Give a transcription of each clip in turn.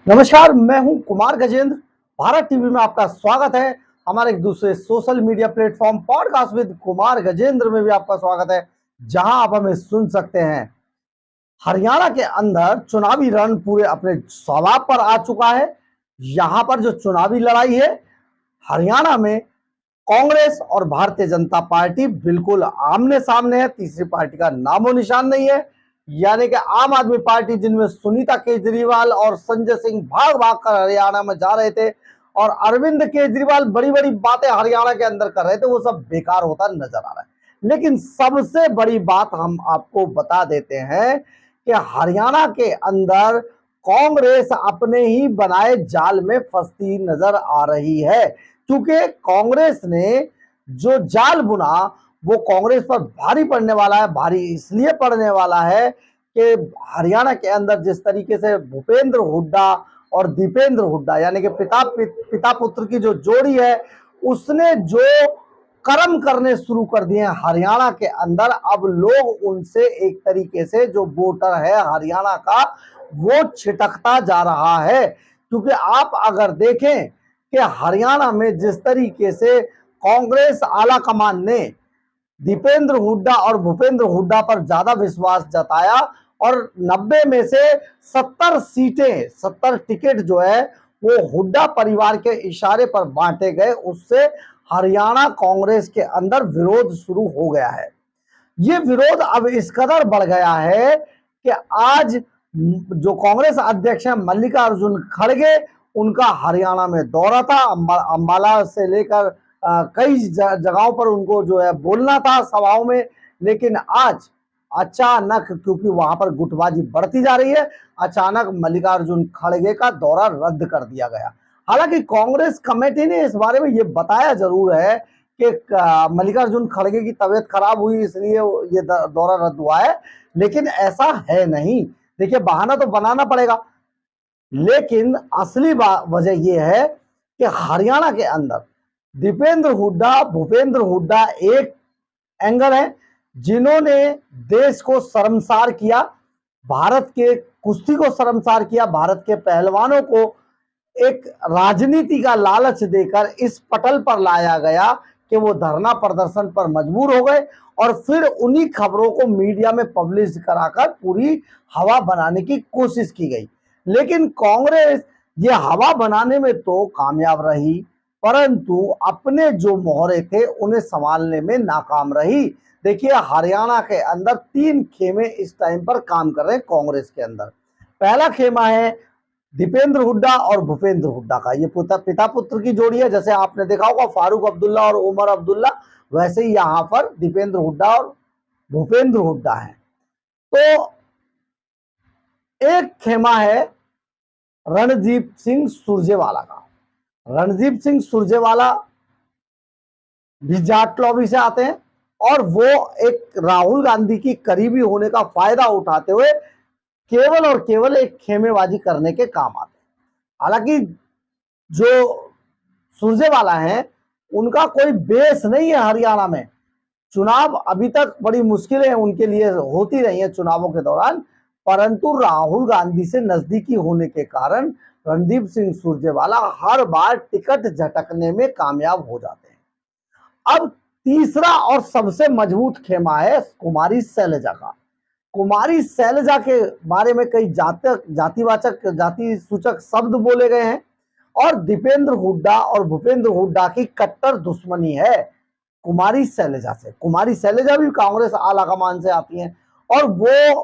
नमस्कार, मैं हूं कुमार गजेंद्र। भारत टीवी में आपका स्वागत है। हमारे एक दूसरे social media platform podcast with Kumar Gajendra में भी आपका स्वागत है, जहां आप हमें सुन सकते हैं। हरियाणा के अंदर चुनावी रण पूरे अपने स्वभाव पर आ चुका है। यहां पर जो चुनावी लड़ाई है, हरियाणा में कांग्रेस और भारतीय जनता पार्टी बिल्कुल आमने सामने है। तीसरी पार्टी का नामो निशान नहीं है। यानी कि आम आदमी पार्टी, जिनमें सुनीता केजरीवाल और संजय सिंह भाग भाग कर हरियाणा में जा रहे थे और अरविंद केजरीवाल बड़ी बड़ी बातें हरियाणा के अंदर कर रहे थे, वो सब बेकार होता नजर आ रहा है। लेकिन सबसे बड़ी बात हम आपको बता देते हैं कि हरियाणा के अंदर कांग्रेस अपने ही बनाए जाल में फंसती नजर आ रही है, क्योंकि कांग्रेस ने जो जाल बुना वो कांग्रेस पर भारी पड़ने वाला है। भारी इसलिए पड़ने वाला है कि हरियाणा के अंदर जिस तरीके से भूपेंद्र हुड्डा और दीपेंद्र हुड्डा, यानी कि पिता पुत्र की जो जोड़ी है, उसने जो कर्म करने शुरू कर दिए हैं हरियाणा के अंदर। अब लोग उनसे एक तरीके से जो वोटर है हरियाणा का, वो छिटकता जा रहा है। क्योंकि आप अगर देखें कि हरियाणा में जिस तरीके से कांग्रेस आला कमान ने दीपेंद्र हुड्डा और भूपेंद्र हुड्डा पर ज्यादा विश्वास जताया और 90 में से 70 सीटें, 70 टिकट जो है वो हुड्डा परिवार के इशारे पर बांटे गए, उससे हरियाणा कांग्रेस के अंदर विरोध शुरू हो गया है। ये विरोध अब इस कदर बढ़ गया है कि आज जो कांग्रेस अध्यक्ष है मल्लिकार्जुन खड़गे, उनका हरियाणा में दौरा था। अंबाला से लेकर कई जगहों पर उनको जो है बोलना था सभाओं में, लेकिन आज अचानक, क्योंकि वहां पर गुटबाजी बढ़ती जा रही है, अचानक मल्लिकार्जुन खड़गे का दौरा रद्द कर दिया गया। हालांकि कांग्रेस कमेटी ने इस बारे में ये बताया जरूर है कि मल्लिकार्जुन खड़गे की तबीयत खराब हुई इसलिए ये दौरा रद्द हुआ है, लेकिन ऐसा है नहीं। देखिए, बहाना तो बनाना पड़ेगा, लेकिन असली वजह यह है कि हरियाणा के अंदर दीपेंद्र हुड्डा, भूपेंद्र हुड्डा एक एंगल है जिन्होंने देश को शर्मसार किया, भारत के कुश्ती को शर्मसार किया, भारत के पहलवानों को एक राजनीति का लालच देकर इस पटल पर लाया गया कि वो धरना प्रदर्शन पर मजबूर हो गए और फिर उन्हीं खबरों को मीडिया में पब्लिश कराकर पूरी हवा बनाने की कोशिश की गई। लेकिन कांग्रेस ये हवा बनाने में तो कामयाब रही, परंतु अपने जो मोहरे थे उन्हें संभालने में नाकाम रही। देखिए, हरियाणा के अंदर 3 खेमे इस टाइम पर काम कर रहे हैं कांग्रेस के अंदर। पहला खेमा है दीपेंद्र हुड्डा और भूपेंद्र हुड्डा का, ये पिता पुत्र की जोड़ी है। जैसे आपने देखा होगा फारूक अब्दुल्ला और उमर अब्दुल्ला, वैसे ही यहां पर दीपेंद्र हुड्डा और भूपेंद्र हुड्डा है। तो एक खेमा है रणदीप सिंह सुरजेवाला का। रणदीप सिंह सुरजेवाला भी जाट लॉबी से आते हैं और वो एक राहुल गांधी की करीबी होने का फायदा उठाते हुए केवल और केवल एक खेमेबाजी करने के काम आते हैं। हालांकि जो सुरजेवाला है उनका कोई बेस नहीं है हरियाणा में। चुनाव अभी तक बड़ी मुश्किलें उनके लिए होती रही हैं चुनावों के दौरान, परंतु राहुल गांधी से नजदीकी होने के कारण रणदीप सिंह सुरजेवाला हर बार टिकट झटकने में कामयाब हो जाते हैं। अब तीसरा और सबसे मजबूत खेमा है कुमारी शैलजा का। कुमारी शैलजा के बारे में कई जातिवाचक, जाति सूचक शब्द बोले गए हैं और दीपेंद्र हुड्डा और भूपेंद्र हुड्डा की कट्टर दुश्मनी है कुमारी शैलजा से। कुमारी शैलजा भी कांग्रेस आलाकमान से आती हैं और वो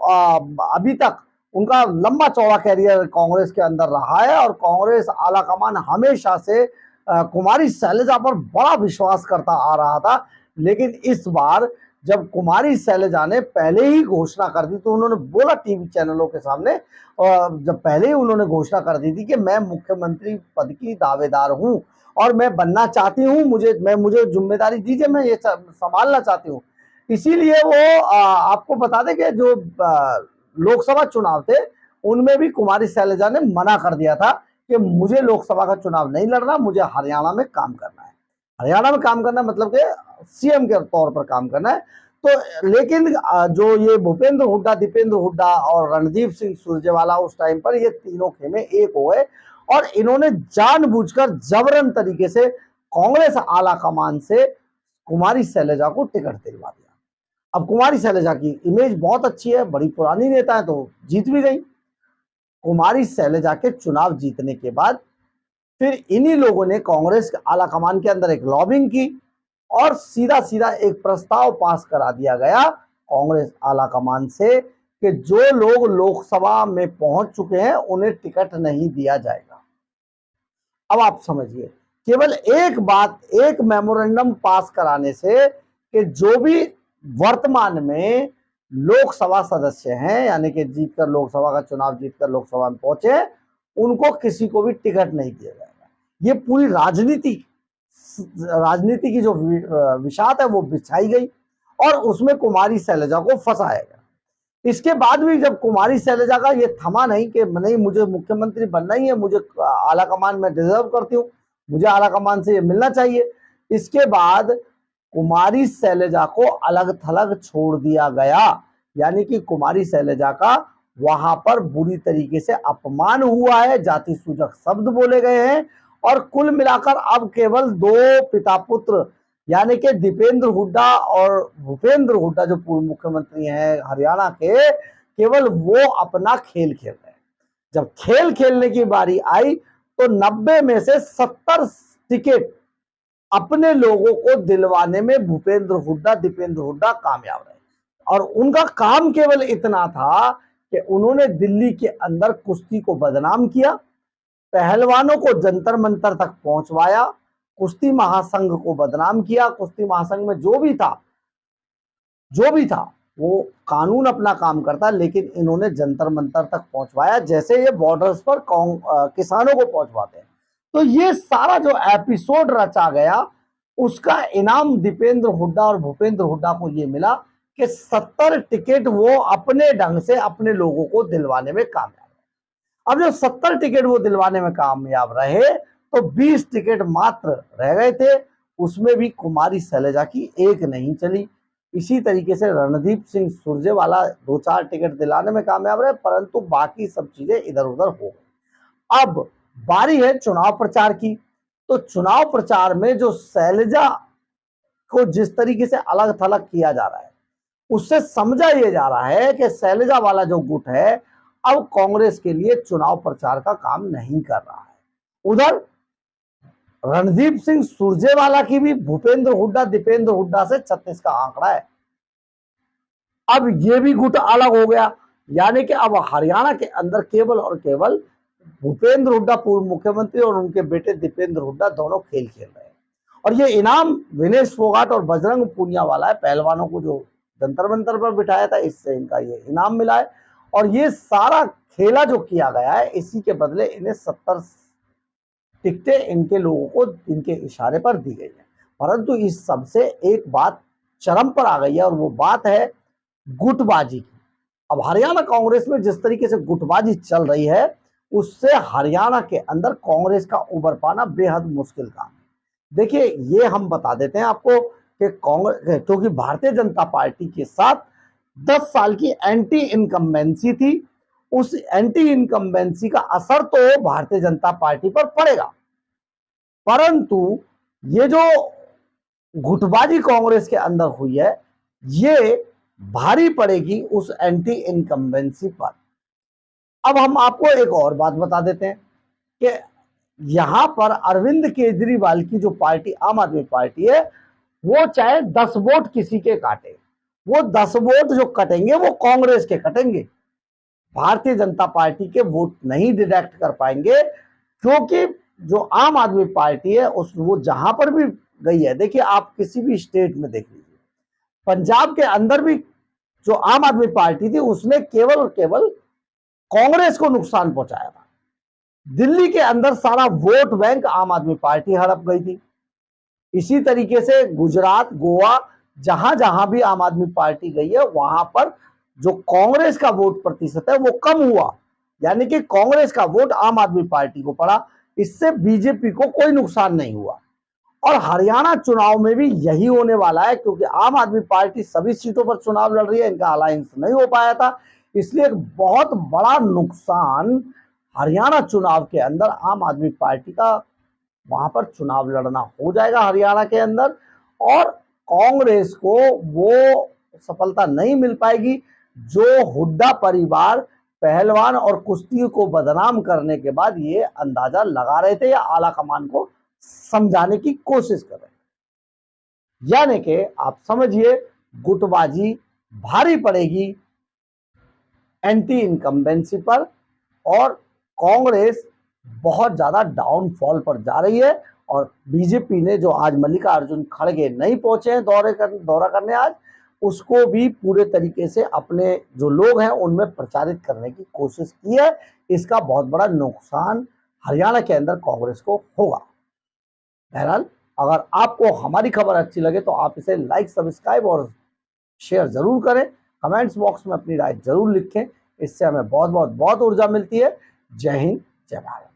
अभी तक उनका लंबा चौड़ा कैरियर कांग्रेस के अंदर रहा है और कांग्रेस आलाकमान हमेशा से कुमारी शैलजा पर बड़ा विश्वास करता आ रहा था। लेकिन इस बार जब कुमारी शैलजा ने पहले ही घोषणा कर दी, तो उन्होंने बोला टीवी चैनलों के सामने, जब पहले ही उन्होंने घोषणा कर दी थी कि मैं मुख्यमंत्री पद की दावेदार हूं और मैं बनना चाहती हूं, मुझे जिम्मेदारी दीजिए, मैं ये संभालना चाहती हूँ। इसीलिए वो आपको बता दें कि जो लोकसभा चुनाव थे उनमें भी कुमारी शैलजा ने मना कर दिया था कि मुझे लोकसभा का चुनाव नहीं लड़ना, मुझे हरियाणा में काम करना है। हरियाणा में काम करना मतलब कि सीएम के तौर पर काम करना है। तो लेकिन जो ये भूपेंद्र हुड्डा, दीपेंद्र हुड्डा और रणदीप सिंह सुरजेवाला उस टाइम पर ये तीनों खेमे एक हो गए और इन्होंने जानबूझकर जबरन तरीके से कांग्रेस आला कमान से कुमारी शैलजा को टिकट दिलवा दिया। अब कुमारी शैलजा की इमेज बहुत अच्छी है, बड़ी पुरानी नेता है, तो जीत भी गई। कुमारी शैलजा के चुनाव जीतने के बाद फिर इन्हीं लोगों ने कांग्रेस आला कमान के अंदर एक लॉबिंग की और सीधा सीधा एक प्रस्ताव पास करा दिया गया कांग्रेस आला कमान से कि जो लोग लोकसभा में पहुंच चुके हैं उन्हें टिकट नहीं दिया जाएगा। अब आप समझिए, केवल एक बात, एक मेमोरेंडम पास कराने से कि जो भी वर्तमान में लोकसभा सदस्य हैं, यानी कि जीतकर लोकसभा का चुनाव जीतकर लोकसभा में पहुंचे, उनको किसी को भी टिकट नहीं दिया जाएगा। ये पूरी राजनीति की जो विषाद है वो बिछाई गई और उसमें कुमारी शैलजा को फंसाया गया। इसके बाद भी जब कुमारी शैलजा का ये थमा नहीं कि नहीं मुझे मुख्यमंत्री बनना ही है, मुझे आला कमान में डिजर्व करती हूँ, मुझे आला कमान से ये मिलना चाहिए, इसके बाद कुमारी शैलजा को अलग थलग छोड़ दिया गया। यानी कि कुमारी शैलजा का वहां पर बुरी तरीके से अपमान हुआ है, जाति सूचक शब्द बोले गए हैं और कुल मिलाकर अब केवल दो पिता पुत्र यानी कि दीपेंद्र हुड्डा और भूपेंद्र हुड्डा जो पूर्व मुख्यमंत्री हैं हरियाणा के, केवल वो अपना खेल खेल रहे हैं। जब खेल खेलने की बारी आई तो 90 में से 70 टिकट अपने लोगों को दिलवाने में भूपेंद्र हुड्डा, दीपेंद्र हुड्डा कामयाब रहे और उनका काम केवल इतना था कि उन्होंने दिल्ली के अंदर कुश्ती को बदनाम किया, पहलवानों को जंतर मंतर तक पहुंचवाया, कुश्ती महासंघ को बदनाम किया। कुश्ती महासंघ में जो भी था वो कानून अपना काम करता, लेकिन इन्होंने जंतर मंतर तक पहुंचवाया जैसे ये बॉर्डर्स पर किसानों को पहुंचवाते हैं। तो ये सारा जो एपिसोड रचा गया उसका इनाम दीपेंद्र हुड्डा और भूपेंद्र हुड्डा को ये मिला कि 70 टिकट वो अपने ढंग से अपने लोगों को दिलवाने में कामयाब। अब जब 70 टिकट वो दिलवाने में कामयाब रहे तो 20 टिकट मात्र रह गए थे, उसमें भी कुमारी शैलजा की एक नहीं चली। इसी तरीके से रणदीप सिंह सुरजेवाला 2-4 टिकट दिलाने में कामयाब रहे, परंतु बाकी सब चीजें इधर उधर हो गई। अब बारी है चुनाव प्रचार की। तो चुनाव प्रचार में जो शैलजा को जिस तरीके से अलग थलग किया जा रहा है उससे समझा यह जा रहा है कि शैलजा वाला जो गुट है अब कांग्रेस के लिए चुनाव प्रचार का काम नहीं कर रहा है। उधर रणदीप सिंह सुरजेवाला की भी भूपेंद्र हुड्डा, दीपेंद्र हुड्डा से 36 का आंकड़ा है। अब ये भी गुट अलग हो गया, यानी कि अब हरियाणा के अंदर केवल और केवल भूपेंद्र हुड्डा पूर्व मुख्यमंत्री और उनके बेटे दीपेंद्र हुड्डा दोनों खेल खेल रहे हैं। और ये इनाम विनेश फोगाट और बजरंग पूनिया वाला है, पहलवानों को जो जंतर मंतर पर बिठाया था, इससे इनका ये इनाम मिला है। और ये सारा खेला जो किया गया है इसी के बदले इन्हें 70 टिकटें इनके लोगों को इनके इशारे पर दी गई है। परंतु इस सब से एक बात चरम पर आ गई है और वो बात है गुटबाजी की। अब हरियाणा कांग्रेस में जिस तरीके से गुटबाजी चल रही है उससे हरियाणा के अंदर कांग्रेस का उबर पाना बेहद मुश्किल काम है। देखिए, ये हम बता देते हैं आपको कि कांग्रेस, क्योंकि भारतीय जनता पार्टी के साथ 10 साल की एंटी इनकम्बेंसी थी, उस एंटी इनकम्बेंसी का असर तो भारतीय जनता पार्टी पर पड़ेगा, परंतु ये जो गुटबाजी कांग्रेस के अंदर हुई है ये भारी पड़ेगी उस एंटी इनकम्बेंसी पर। अब हम आपको एक और बात बता देते हैं कि यहां पर अरविंद केजरीवाल की जो पार्टी आम आदमी पार्टी है वो चाहे 10 वोट किसी के काटे, वो 10 वोट जो कटेंगे वो कांग्रेस के कटेंगे, भारतीय जनता पार्टी के वोट नहीं डिडक्ट कर पाएंगे। क्योंकि जो आम आदमी पार्टी है उस वो जहां पर भी गई है, देखिए आप किसी भी स्टेट में देख लीजिए, पंजाब के अंदर भी जो आम आदमी पार्टी थी उसने केवल और केवल कांग्रेस को नुकसान पहुंचाया था। दिल्ली के अंदर सारा वोट बैंक आम आदमी पार्टी हड़प गई थी। इसी तरीके से गुजरात, गोवा, जहां जहां भी आम आदमी पार्टी गई है वहां पर जो कांग्रेस का वोट प्रतिशत है वो कम हुआ, यानी कि कांग्रेस का वोट आम आदमी पार्टी को पड़ा, इससे बीजेपी को कोई नुकसान नहीं हुआ। और हरियाणा चुनाव में भी यही होने वाला है, क्योंकि आम आदमी पार्टी सभी सीटों पर चुनाव लड़ रही है, इनका अलायंस नहीं हो पाया था, इसलिए एक बहुत बड़ा नुकसान हरियाणा चुनाव के अंदर आम आदमी पार्टी का वहां पर चुनाव लड़ना हो जाएगा हरियाणा के अंदर, और कांग्रेस को वो सफलता नहीं मिल पाएगी जो हुड्डा परिवार पहलवान और कुश्ती को बदनाम करने के बाद ये अंदाजा लगा रहे थे या आला कमान को समझाने की कोशिश कर रहे थे। यानी कि आप समझिए गुटबाजी भारी पड़ेगी एंटी इनकम्बेंसी पर, और कांग्रेस बहुत ज्यादा डाउनफॉल पर जा रही है। और बीजेपी ने जो आज मल्लिकार्जुन खड़गे नहीं पहुंचे हैं दौरा करने आज, उसको भी पूरे तरीके से अपने जो लोग हैं उनमें प्रचारित करने की कोशिश की है। इसका बहुत बड़ा नुकसान हरियाणा के अंदर कांग्रेस को होगा। बहरहाल अगर आपको हमारी खबर अच्छी लगे तो आप इसे लाइक, सब्सक्राइब और शेयर जरूर करें। कमेंट्स बॉक्स में अपनी राय जरूर लिखें, इससे हमें बहुत ऊर्जा मिलती है। जय हिंद, जय भारत।